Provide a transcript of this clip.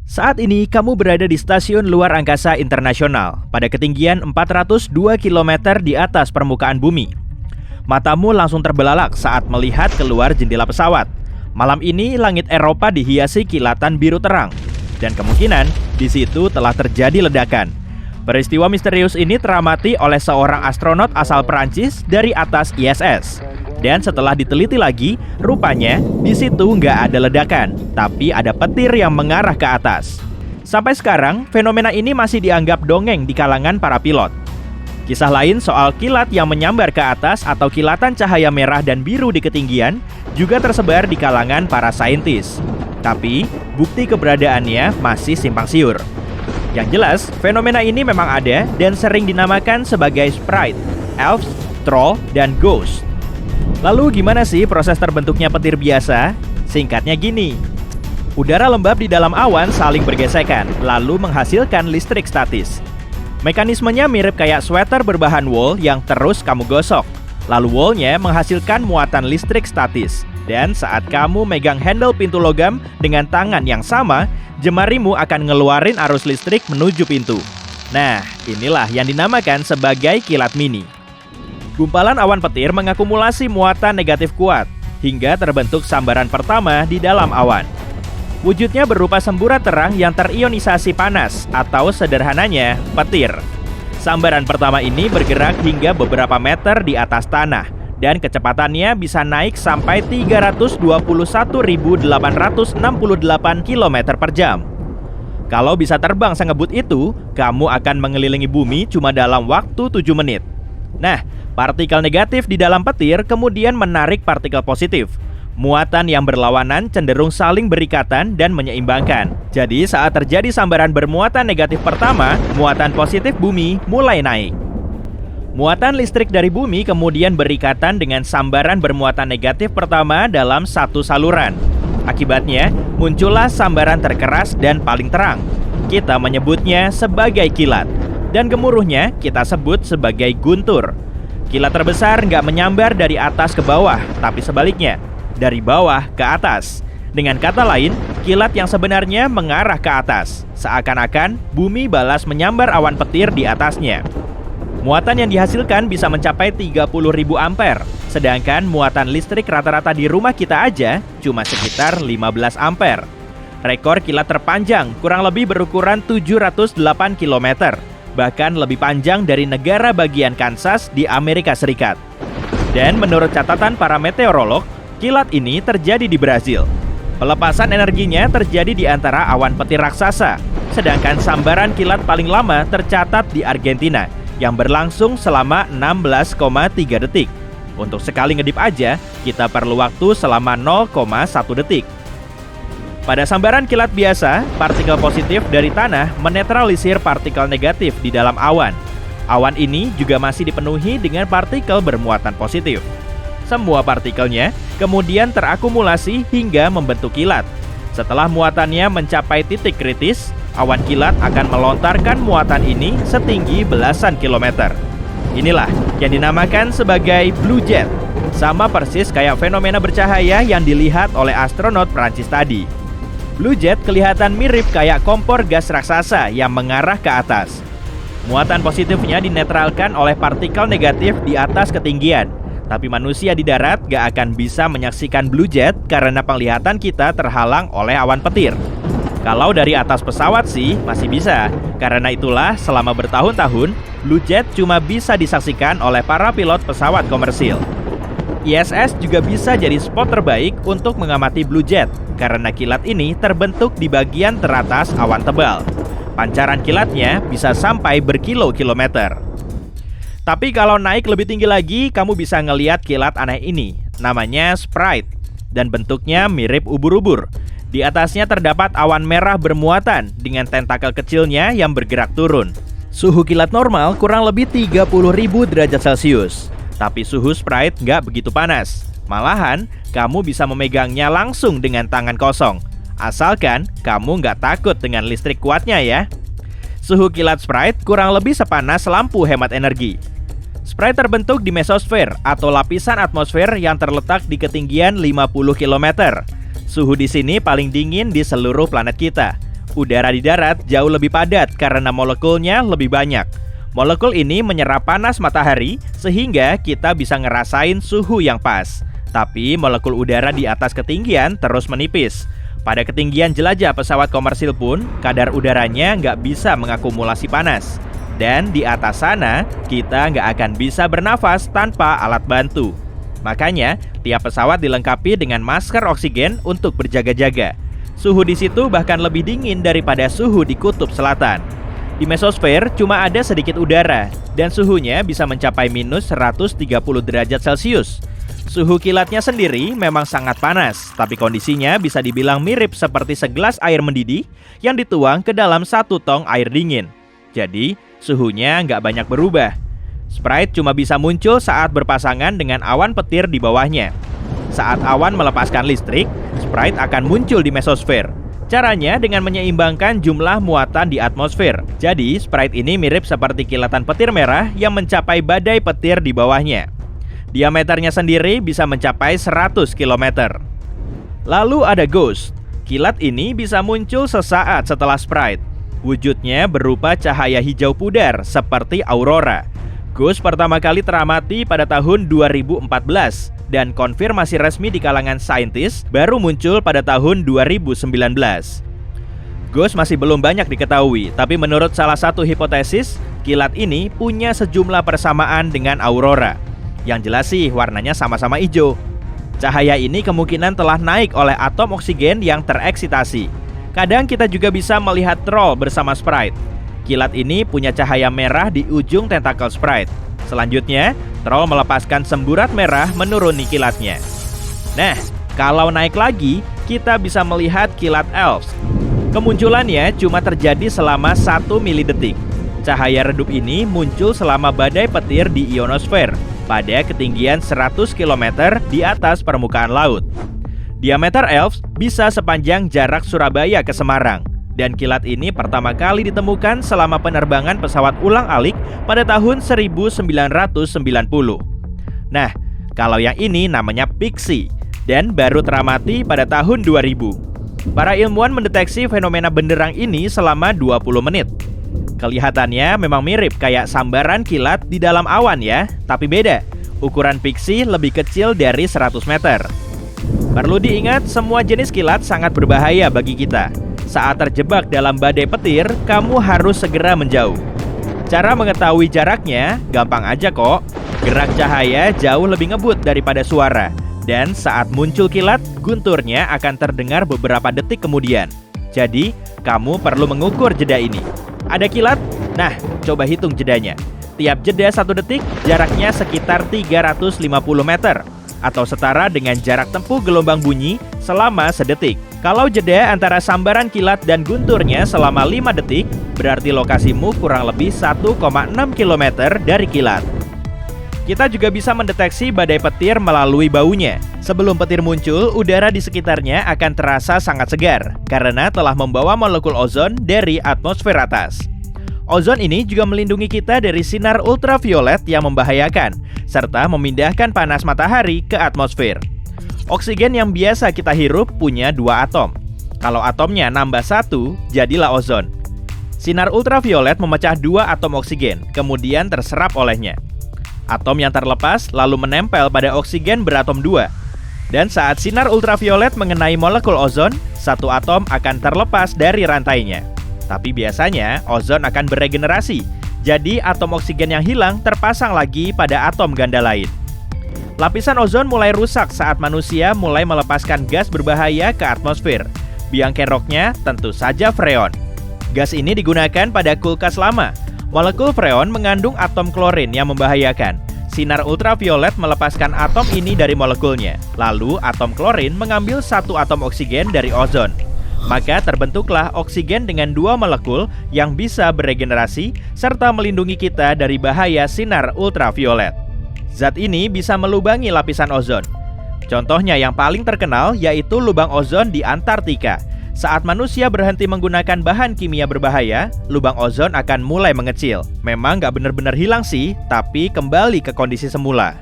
Saat ini kamu berada di Stasiun Luar Angkasa Internasional pada ketinggian 402 km di atas permukaan bumi. Matamu langsung terbelalak saat melihat keluar jendela pesawat. Malam ini langit Eropa dihiasi kilatan biru terang dan kemungkinan di situ telah terjadi ledakan. Peristiwa misterius ini teramati oleh seorang astronot asal Perancis dari atas ISS. Dan setelah diteliti lagi, rupanya di situ nggak ada ledakan, tapi ada petir yang mengarah ke atas. Sampai sekarang, fenomena ini masih dianggap dongeng di kalangan para pilot. Kisah lain soal kilat yang menyambar ke atas atau kilatan cahaya merah dan biru di ketinggian juga tersebar di kalangan para saintis. Tapi, bukti keberadaannya masih simpang siur. Yang jelas, fenomena ini memang ada dan sering dinamakan sebagai sprite, elves, troll, dan ghost. Lalu gimana sih proses terbentuknya petir biasa? Singkatnya gini. Udara lembab di dalam awan saling bergesekan, lalu menghasilkan listrik statis. Mekanismenya mirip kayak sweater berbahan wool yang terus kamu gosok. Lalu woolnya menghasilkan muatan listrik statis. Dan saat kamu megang handle pintu logam dengan tangan yang sama, jemarimu akan ngeluarin arus listrik menuju pintu. Nah, inilah yang dinamakan sebagai kilat mini. Gumpalan awan petir mengakumulasi muatan negatif kuat, hingga terbentuk sambaran pertama di dalam awan. Wujudnya berupa semburat terang yang terionisasi panas, atau sederhananya, petir. Sambaran pertama ini bergerak hingga beberapa meter di atas tanah, dan kecepatannya bisa naik sampai 321.868 km per jam. Kalau bisa terbang sengebut itu, kamu akan mengelilingi bumi cuma dalam waktu 7 menit. Nah, partikel negatif di dalam petir kemudian menarik partikel positif. Muatan yang berlawanan cenderung saling berikatan dan menyeimbangkan. Jadi saat terjadi sambaran bermuatan negatif pertama, muatan positif bumi mulai naik. Muatan listrik dari bumi kemudian berikatan dengan sambaran bermuatan negatif pertama dalam satu saluran. Akibatnya, muncullah sambaran terkeras dan paling terang. Kita menyebutnya sebagai kilat. Dan gemuruhnya kita sebut sebagai guntur. Kilat terbesar nggak menyambar dari atas ke bawah, tapi sebaliknya, dari bawah ke atas. Dengan kata lain, kilat yang sebenarnya mengarah ke atas, seakan-akan bumi balas menyambar awan petir di atasnya. Muatan yang dihasilkan bisa mencapai 30.000 ampere, sedangkan muatan listrik rata-rata di rumah kita aja cuma sekitar 15 ampere. Rekor kilat terpanjang kurang lebih berukuran 708 km. Bahkan lebih panjang dari negara bagian Kansas di Amerika Serikat. Dan menurut catatan para meteorolog, kilat ini terjadi di Brazil. Pelepasan energinya terjadi di antara awan petir raksasa, sedangkan sambaran kilat paling lama tercatat di Argentina, yang berlangsung selama 16,3 detik. Untuk sekali ngedip aja, kita perlu waktu selama 0,1 detik. Pada sambaran kilat biasa, partikel positif dari tanah menetralisir partikel negatif di dalam awan. Awan ini juga masih dipenuhi dengan partikel bermuatan positif. Semua partikelnya kemudian terakumulasi hingga membentuk kilat. Setelah muatannya mencapai titik kritis, awan kilat akan melontarkan muatan ini setinggi belasan kilometer. Inilah yang dinamakan sebagai blue jet. Sama persis kayak fenomena bercahaya yang dilihat oleh astronot Prancis tadi. Blue jet kelihatan mirip kayak kompor gas raksasa yang mengarah ke atas. Muatan positifnya dinetralkan oleh partikel negatif di atas ketinggian. Tapi manusia di darat gak akan bisa menyaksikan blue jet karena penglihatan kita terhalang oleh awan petir. Kalau dari atas pesawat sih masih bisa. Karena itulah selama bertahun-tahun, blue jet cuma bisa disaksikan oleh para pilot pesawat komersil. ISS juga bisa jadi spot terbaik untuk mengamati blue jet karena kilat ini terbentuk di bagian teratas awan tebal. Pancaran kilatnya bisa sampai berkilo-kilometer. Tapi kalau naik lebih tinggi lagi, kamu bisa ngeliat kilat aneh ini. Namanya sprite dan bentuknya mirip ubur-ubur. Di atasnya terdapat awan merah bermuatan dengan tentakel kecilnya yang bergerak turun. Suhu kilat normal kurang lebih 30.000 derajat Celcius. Tapi suhu sprite nggak begitu panas. Malahan, kamu bisa memegangnya langsung dengan tangan kosong. Asalkan kamu nggak takut dengan listrik kuatnya ya. Suhu kilat sprite kurang lebih sepanas lampu hemat energi. Sprite terbentuk di mesosfer atau lapisan atmosfer yang terletak di ketinggian 50 km. Suhu di sini paling dingin di seluruh planet kita. Udara di darat jauh lebih padat karena molekulnya lebih banyak. Molekul ini menyerap panas matahari sehingga kita bisa ngerasain suhu yang pas. Tapi molekul udara di atas ketinggian terus menipis. Pada ketinggian jelajah pesawat komersil pun, kadar udaranya nggak bisa mengakumulasi panas. Dan di atas sana, kita nggak akan bisa bernafas tanpa alat bantu. Makanya, tiap pesawat dilengkapi dengan masker oksigen untuk berjaga-jaga. Suhu di situ bahkan lebih dingin daripada suhu di kutub selatan. Di mesosfer cuma ada sedikit udara, dan suhunya bisa mencapai minus 130 derajat Celcius. Suhu kilatnya sendiri memang sangat panas, tapi kondisinya bisa dibilang mirip seperti segelas air mendidih yang dituang ke dalam 1 tong air dingin. Jadi, suhunya nggak banyak berubah. Sprite cuma bisa muncul saat berpasangan dengan awan petir di bawahnya. Saat awan melepaskan listrik, Sprite akan muncul di mesosfer. Caranya dengan menyeimbangkan jumlah muatan di atmosfer. Jadi, Sprite ini mirip seperti kilatan petir merah yang mencapai badai petir di bawahnya. Diameternya sendiri bisa mencapai 100 km. Lalu ada Ghost. Kilat ini bisa muncul sesaat setelah Sprite. Wujudnya berupa cahaya hijau pudar seperti aurora. Ghost pertama kali teramati pada tahun 2014 dan konfirmasi resmi di kalangan saintis baru muncul pada tahun 2019. Ghost masih belum banyak diketahui, tapi menurut salah satu hipotesis, kilat ini punya sejumlah persamaan dengan aurora. Yang jelas sih warnanya sama-sama hijau. Cahaya ini kemungkinan telah naik oleh atom oksigen yang tereksitasi. Kadang kita juga bisa melihat troll bersama Sprite. Kilat ini punya cahaya merah di ujung tentakel Sprite. Selanjutnya, troll melepaskan semburat merah menuruni kilatnya. Nah, kalau naik lagi, kita bisa melihat kilat Elves. Kemunculannya cuma terjadi selama 1 milidetik. Cahaya redup ini muncul selama badai petir di ionosfer pada ketinggian 100 km di atas permukaan laut. Diameter Elves bisa sepanjang jarak Surabaya ke Semarang. Dan kilat ini pertama kali ditemukan selama penerbangan pesawat ulang-alik pada tahun 1990. Nah, kalau yang ini namanya Pixie dan baru teramati pada tahun 2000. Para ilmuwan mendeteksi fenomena benderang ini selama 20 menit. Kelihatannya memang mirip kayak sambaran kilat di dalam awan ya, tapi beda. Ukuran Pixie lebih kecil dari 100 meter. Perlu diingat, semua jenis kilat sangat berbahaya bagi kita. Saat terjebak dalam badai petir, kamu harus segera menjauh. Cara mengetahui jaraknya gampang aja kok. Gerak cahaya jauh lebih ngebut daripada suara. Dan saat muncul kilat, gunturnya akan terdengar beberapa detik kemudian. Jadi, kamu perlu mengukur jeda ini. Ada kilat? Nah, coba hitung jedanya. Tiap jeda 1 detik, jaraknya sekitar 350 meter. Atau setara dengan jarak tempuh gelombang bunyi selama sedetik. Kalau jeda antara sambaran kilat dan gunturnya selama 5 detik, berarti lokasimu kurang lebih 1,6 km dari kilat. Kita juga bisa mendeteksi badai petir melalui baunya. Sebelum petir muncul, udara di sekitarnya akan terasa sangat segar karena telah membawa molekul ozon dari atmosfer atas. Ozon ini juga melindungi kita dari sinar ultraviolet yang membahayakan, serta memindahkan panas matahari ke atmosfer. Oksigen yang biasa kita hirup punya 2 atom. Kalau atomnya nambah 1, jadilah ozon. Sinar ultraviolet memecah 2 atom oksigen, kemudian terserap olehnya. Atom yang terlepas lalu menempel pada oksigen beratom 2. Dan saat sinar ultraviolet mengenai molekul ozon, 1 atom akan terlepas dari rantainya. Tapi biasanya ozon akan beregenerasi, jadi atom oksigen yang hilang terpasang lagi pada atom ganda lain. Lapisan ozon mulai rusak saat manusia mulai melepaskan gas berbahaya ke atmosfer. Biang keroknya tentu saja freon. Gas ini digunakan pada kulkas lama. Molekul freon mengandung atom klorin yang membahayakan. Sinar ultraviolet melepaskan atom ini dari molekulnya. Lalu atom klorin mengambil 1 atom oksigen dari ozon. Maka terbentuklah oksigen dengan 2 molekul yang bisa beregenerasi serta melindungi kita dari bahaya sinar ultraviolet. Zat ini bisa melubangi lapisan ozon. Contohnya yang paling terkenal yaitu lubang ozon di Antartika. Saat manusia berhenti menggunakan bahan kimia berbahaya, lubang ozon akan mulai mengecil. Memang nggak benar-benar hilang sih, tapi kembali ke kondisi semula.